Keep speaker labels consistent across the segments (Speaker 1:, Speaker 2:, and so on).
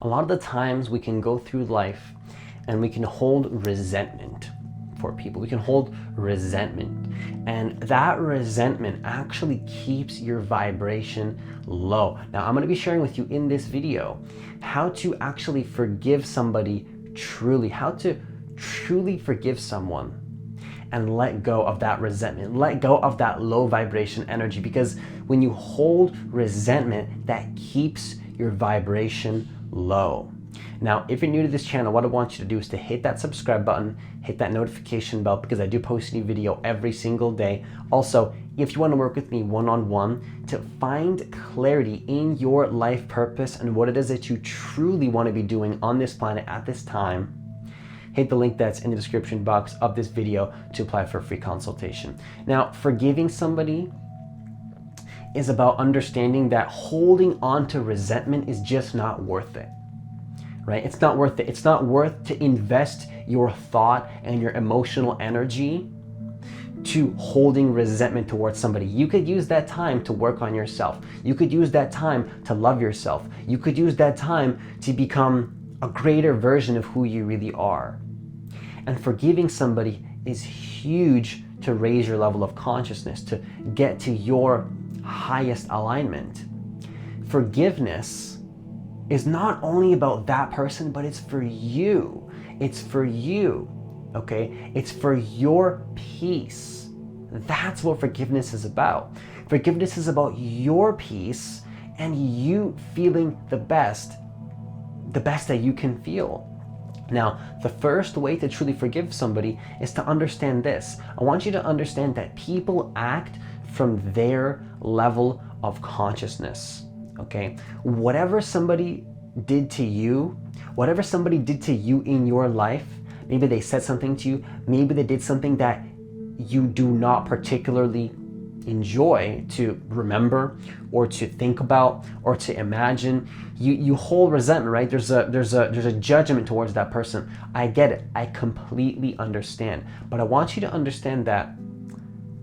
Speaker 1: A lot of the times we can go through life and we can hold resentment for people. We can hold resentment, and that resentment actually keeps your vibration low. Now, I'm going to be sharing with you in this video how to actually forgive somebody truly, how to truly forgive someone and let go of that resentment, let go of that low vibration energy, because when you hold resentment, that keeps your vibration low. Now, if you're new to this channel, what I want you to do is to hit that subscribe button, hit that notification bell, because I do post a new video every single day. Also, if you want to work with me one-on-one to find clarity in your life purpose and what it is that you truly want to be doing on this planet at this time, hit the link that's in the description box of this video to apply for a free consultation. Now, forgiving somebody is about understanding that holding on to resentment is just not worth it, right? It's not worth it. It's not worth to invest your thought and your emotional energy to holding resentment towards somebody. You could use that time to work on yourself. You could use that time to love yourself. You could use that time to become a greater version of who you really are. And forgiving somebody is huge to raise your level of consciousness, to get to your highest alignment. Forgiveness is not only about that person, but it's for you. It's for you, okay? It's for your peace. That's what forgiveness is about. Forgiveness is about your peace and you feeling the best that you can feel. Now, the first way to truly forgive somebody is to understand this. I want you to understand that people act from their level of consciousness, okay? Whatever somebody did to you, whatever somebody did to you in your life, maybe they said something to you, maybe they did something that you do not particularly enjoy to remember or to think about or to imagine, you hold resentment, right? There's a judgment towards that person. I get it. I completely understand. But I want you to understand that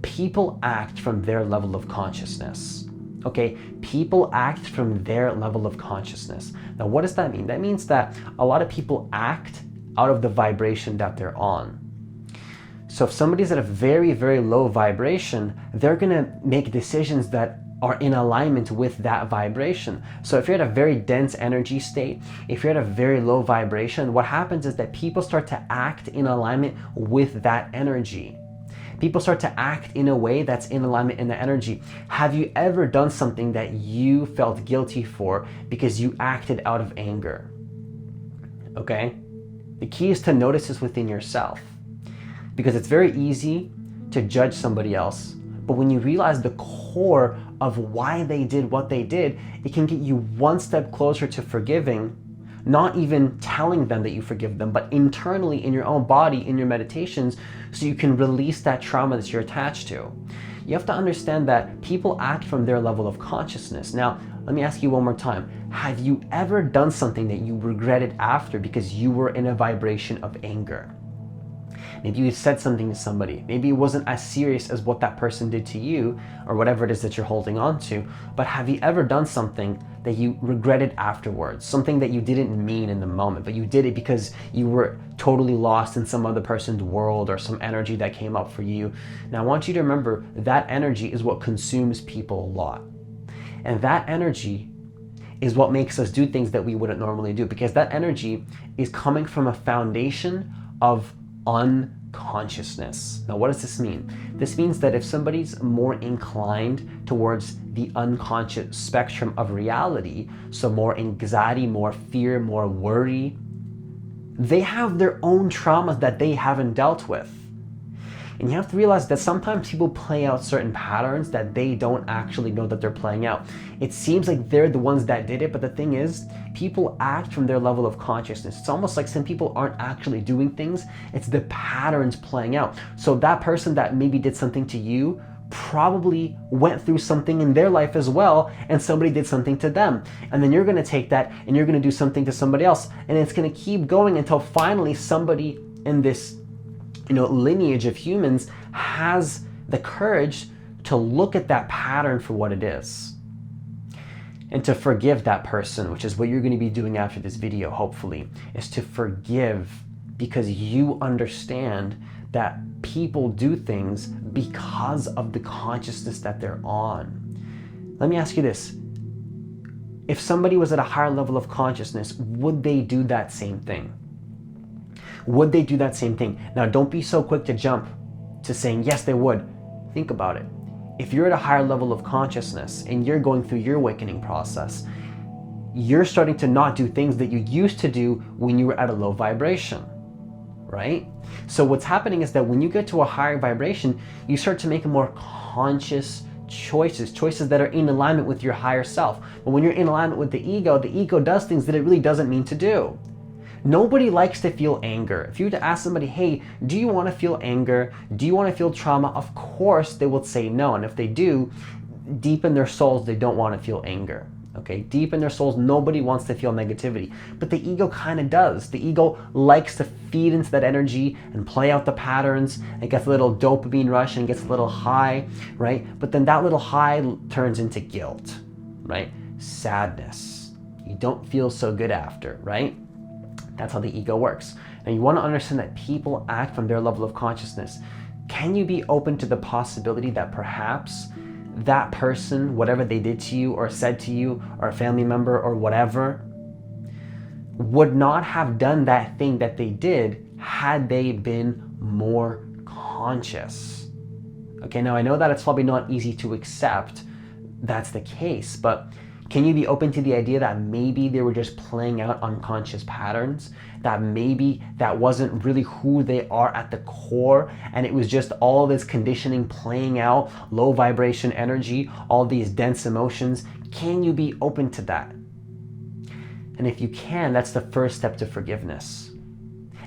Speaker 1: people act from their level of consciousness. Okay? People act from their level of consciousness. Now, what does that mean? That means that a lot of people act out of the vibration that they're on. So if somebody's at a very, very low vibration, they're gonna make decisions that are in alignment with that vibration. So if you're at a very dense energy state, if you're at a very low vibration, what happens is that people start to act in alignment with that energy. People start to act in a way that's in alignment in the energy. Have you ever done something that you felt guilty for because you acted out of anger? Okay? The key is to notice this within yourself, because it's very easy to judge somebody else. But when you realize the core of why they did what they did, it can get you one step closer to forgiving, not even telling them that you forgive them, but internally in your own body, in your meditations, so you can release that trauma that you're attached to. You have to understand that people act from their level of consciousness. Now, let me ask you one more time. Have you ever done something that you regretted after because you were in a vibration of anger? Maybe you said something to somebody. Maybe it wasn't as serious as what that person did to you or whatever it is that you're holding on to. But have you ever done something that you regretted afterwards? Something that you didn't mean in the moment, but you did it because you were totally lost in some other person's world or some energy that came up for you. Now, I want you to remember that energy is what consumes people a lot. And that energy is what makes us do things that we wouldn't normally do, because that energy is coming from a foundation of unconsciousness. Now, what does this mean? This means that if somebody's more inclined towards the unconscious spectrum of reality, so more anxiety, more fear, more worry, they have their own traumas that they haven't dealt with. And you have to realize that sometimes people play out certain patterns that they don't actually know that they're playing out. It seems like they're the ones that did it, but the thing is, people act from their level of consciousness. It's almost like some people aren't actually doing things, it's the patterns playing out. So that person that maybe did something to you probably went through something in their life as well, and somebody did something to them. And then you're gonna take that and you're gonna do something to somebody else, and it's gonna keep going until finally somebody in this lineage of humans has the courage to look at that pattern for what it is. and to forgive that person, which is what you're going to be doing after this video, hopefully, is to forgive, because you understand that people do things because of the consciousness that they're on. Let me ask you this. If somebody was at a higher level of consciousness, would they do that same thing? Would they do that same thing? Now, don't be so quick to jump to saying, yes, they would. Think about it. If you're at a higher level of consciousness and you're going through your awakening process, you're starting to not do things that you used to do when you were at a low vibration, right? So what's happening is that when you get to a higher vibration, you start to make more conscious choices that are in alignment with your higher self. But when you're in alignment with the ego does things that it really doesn't mean to do. Nobody likes to feel anger. If you were to ask somebody, hey, do you want to feel anger? Do you want to feel trauma? Of course they will say no. And if they do, deep in their souls, they don't want to feel anger. Okay, deep in their souls, nobody wants to feel negativity, but the ego kind of does. The ego likes to feed into that energy and play out the patterns. It gets a little dopamine rush and gets a little high, right? But then that little high turns into guilt, right? Sadness. You don't feel so good after, right? That's how the ego works. Now you want to understand that people act from their level of consciousness. Can you be open to the possibility that perhaps that person, whatever they did to you or said to you, or a family member or whatever, would not have done that thing that they did had they been more conscious? Okay, now I know that it's probably not easy to accept that's the case, but can you be open to the idea that maybe they were just playing out unconscious patterns? That maybe that wasn't really who they are at the core, and it was just all this conditioning playing out, low vibration energy, all these dense emotions? Can you be open to that? And if you can, that's the first step to forgiveness.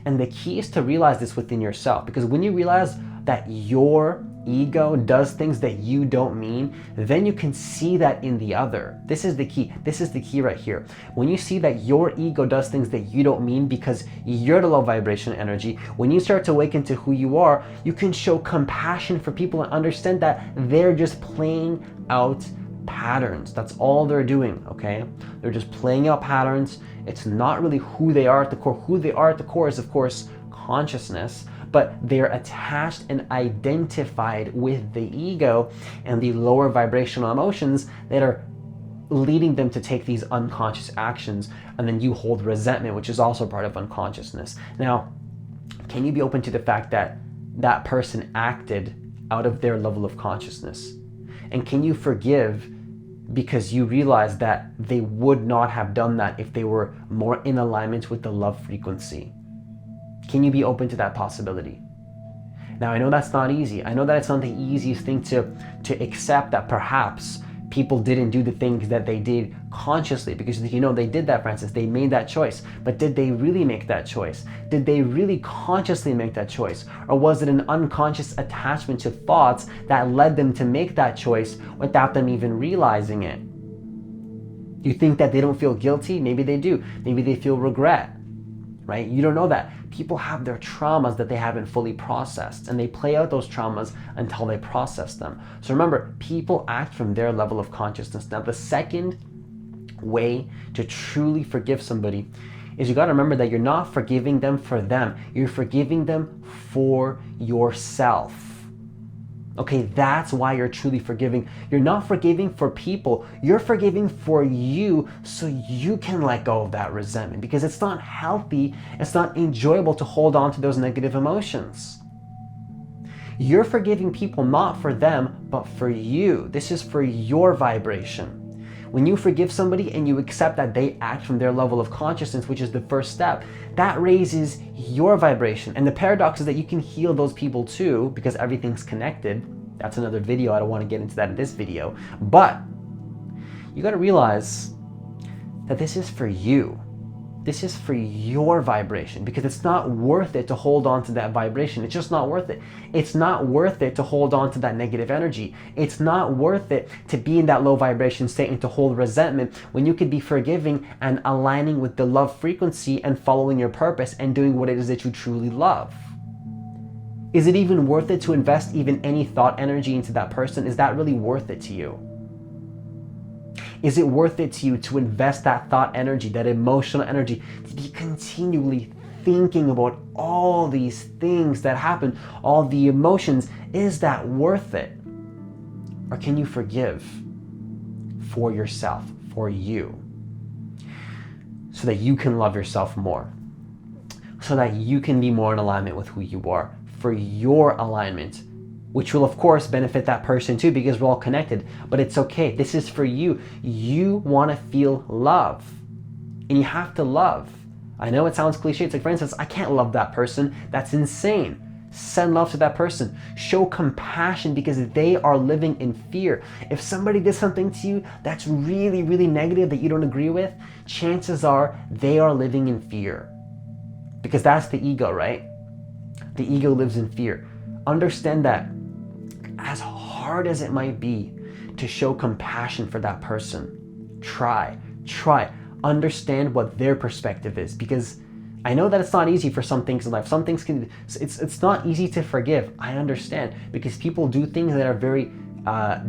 Speaker 1: And the key is to realize this within yourself, because when you realize that your ego does things that you don't mean, then you can see that in the other. This is the key. This is the key right here. When you see that your ego does things that you don't mean because you're the low vibration energy, when you start to awaken to who you are, you can show compassion for people and understand that they're just playing out patterns. That's all they're doing, okay? They're just playing out patterns. It's not really who they are at the core. Who they are at the core is, of course, consciousness, but they're attached and identified with the ego and the lower vibrational emotions that are leading them to take these unconscious actions. And then you hold resentment, which is also part of unconsciousness. Now, can you be open to the fact that that person acted out of their level of consciousness? And can you forgive because you realize that they would not have done that if they were more in alignment with the love frequency? Can you be open to that possibility? Now, I know that's not easy. I know that it's not the easiest thing to accept, that perhaps people didn't do the things that they did consciously, because you know they did that, Francis. They made that choice. But did they really make that choice? Did they really consciously make that choice? Or was it an unconscious attachment to thoughts that led them to make that choice without them even realizing it? You think that they don't feel guilty? Maybe they do. Maybe they feel regret, right? You don't know that. People have their traumas that they haven't fully processed, and they play out those traumas until they process them. So remember, people act from their level of consciousness. Now, the second way to truly forgive somebody is you got to remember that you're not forgiving them for them. You're forgiving them for yourself. Okay, that's why you're truly forgiving. You're not forgiving for people. You're forgiving for you so you can let go of that resentment, because it's not healthy. It's not enjoyable to hold on to those negative emotions. You're forgiving people not for them, but for you. This is for your vibration. When you forgive somebody and you accept that they act from their level of consciousness, which is the first step, that raises your vibration. And the paradox is that you can heal those people too, because everything's connected. That's another video. I don't want to get into that in this video. But you got to realize that this is for you. This is for your vibration, because it's not worth it to hold on to that vibration. It's just not worth it. It's not worth it to hold on to that negative energy. It's not worth it to be in that low vibration state and to hold resentment when you could be forgiving and aligning with the love frequency and following your purpose and doing what it is that you truly love. Is it even worth it to invest even any thought energy into that person? Is that really worth it to you? Is it worth it to you to invest that thought energy, that emotional energy, to be continually thinking about all these things that happen, all the emotions? Is that worth it? Or can you forgive for yourself, for you, so that you can love yourself more, so that you can be more in alignment with who you are, for your alignment, which will of course benefit that person too, because we're all connected. But it's okay. This is for you. You want to feel love, and you have to love. I know it sounds cliche. It's like, for instance, I can't love that person. That's insane. Send love to that person. Show compassion, because they are living in fear. If somebody did something to you that's really, really negative that you don't agree with, chances are they are living in fear, because that's the ego, right? The ego lives in fear. Understand that as hard as it might be to show compassion for that person, try. Understand what their perspective is, because I know that it's not easy for some things in life. Some things it's not easy to forgive. I understand, because people do things that are very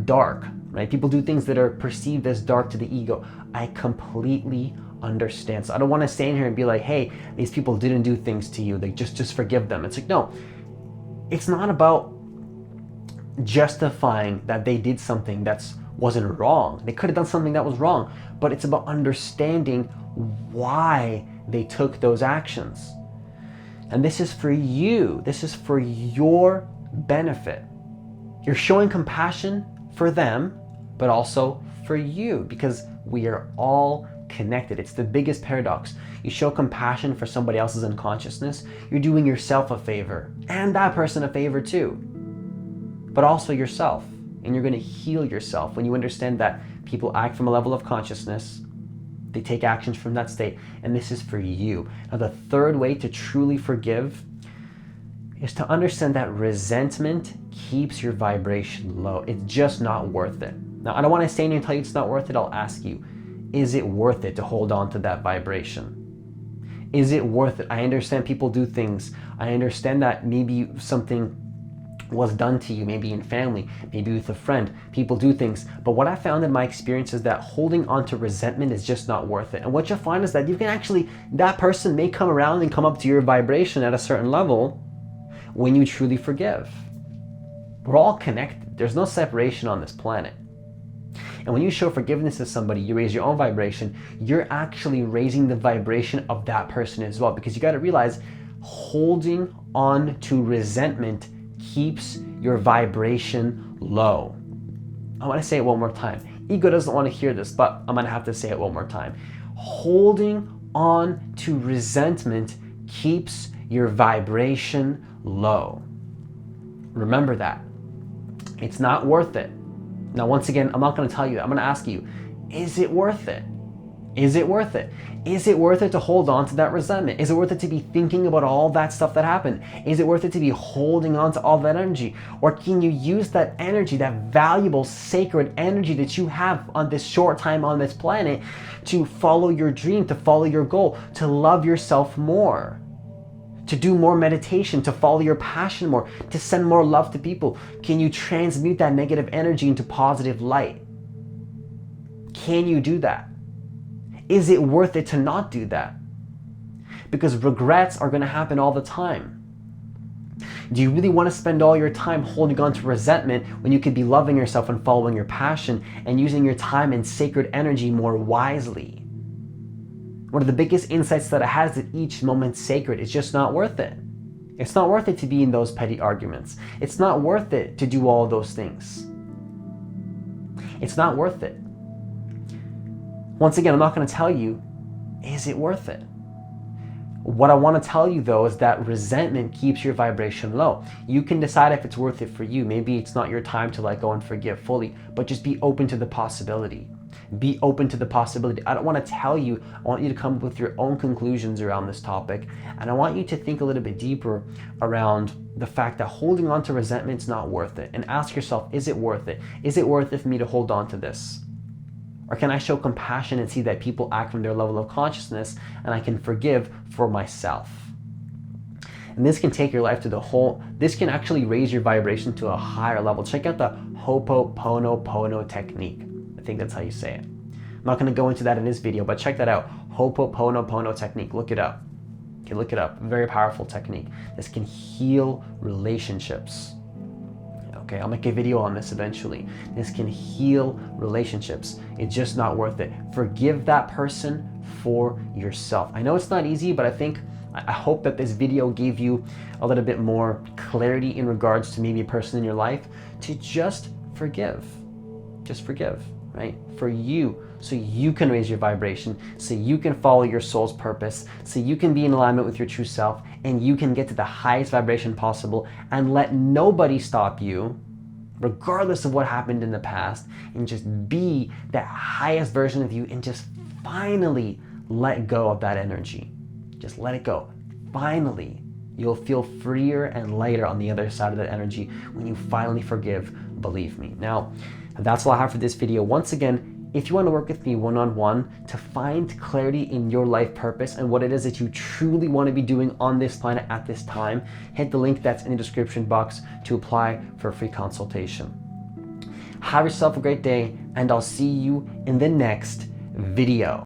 Speaker 1: dark, right? People do things that are perceived as dark to the ego. I completely understand. So I don't want to stand here and be like, hey, these people didn't do things to you, like just forgive them. It's like, no, it's not about justifying that they did something that's wasn't wrong. They could have done something that was wrong, but it's about understanding why they took those actions. And this is for you. This is for your benefit. You're showing compassion for them, but also for you, because we are all connected. It's the biggest paradox. You show compassion for somebody else's unconsciousness, you're doing yourself a favor, and that person a favor too, but also yourself. And you're going to heal yourself when you understand that people act from a level of consciousness. They take actions from that state, and this is for you. Now, the third way to truly forgive is to understand that resentment keeps your vibration low. It's just not worth it. Now, I don't want to stand here and tell you it's not worth it. I'll ask you, is it worth it to hold on to that vibration? Is it worth it? I understand people do things. I understand that maybe something was done to you, maybe in family, maybe with a friend. People do things. But what I found in my experience is that holding on to resentment is just not worth it. And what you'll find is that you can actually, that person may come around and come up to your vibration at a certain level when you truly forgive. We're all connected. There's no separation on this planet. And when you show forgiveness to somebody, you raise your own vibration, you're actually raising the vibration of that person as well. Because you got to realize, holding on to resentment keeps your vibration low. I want to say it one more time. Ego doesn't want to hear this, but I'm going to have to say it one more time. Holding on to resentment keeps your vibration low. Remember that. It's not worth it. Now, once again, I'm not going to tell you that. I'm going to ask you, is it worth it? Is it worth it? Is it worth it to hold on to that resentment? Is it worth it to be thinking about all that stuff that happened? Is it worth it to be holding on to all that energy? Or can you use that energy, that valuable, sacred energy that you have on this short time on this planet, to follow your dream, to follow your goal, to love yourself more, to do more meditation, to follow your passion more, to send more love to people? Can you transmute that negative energy into positive light? Can you do that? Is it worth it to not do that? Because regrets are going to happen all the time. Do you really want to spend all your time holding on to resentment when you could be loving yourself and following your passion and using your time and sacred energy more wisely? One of the biggest insights that I had is that each moment's sacred. It's just not worth it. It's not worth it to be in those petty arguments. It's not worth it to do all those things. It's not worth it. Once again, I'm not going to tell you, is it worth it? What I want to tell you though is that resentment keeps your vibration low. You can decide if it's worth it for you. Maybe it's not your time to let go and forgive fully, but just be open to the possibility. Be open to the possibility. I don't want to tell you, I want you to come up with your own conclusions around this topic. And I want you to think a little bit deeper around the fact that holding on to resentment is not worth it. And ask yourself, is it worth it? Is it worth it for me to hold on to this? Or can I show compassion and see that people act from their level of consciousness and I can forgive for myself? And this can take your life to this can actually raise your vibration to a higher level. Check out the Ho'oponopono technique. I think that's how you say it. I'm not going to go into that in this video, but check that out. Ho'oponopono technique. Look it up. Okay, look it up. Very powerful technique. This can heal relationships. Okay, I'll make a video on this eventually. This can heal relationships. It's just not worth it. Forgive that person for yourself. I know it's not easy, but I hope that this video gave you a little bit more clarity in regards to maybe a person in your life to just forgive. Just forgive, right? For you, so you can raise your vibration, so you can follow your soul's purpose, so you can be in alignment with your true self, and you can get to the highest vibration possible and let nobody stop you, regardless of what happened in the past, and just be that highest version of you and just finally let go of that energy. Just let it go. Finally, you'll feel freer and lighter on the other side of that energy when you finally forgive, believe me. Now, that's all I have for this video. Once again, if you want to work with me one-on-one to find clarity in your life purpose and what it is that you truly want to be doing on this planet at this time, hit the link that's in the description box to apply for a free consultation. Have yourself a great day, and I'll see you in the next video.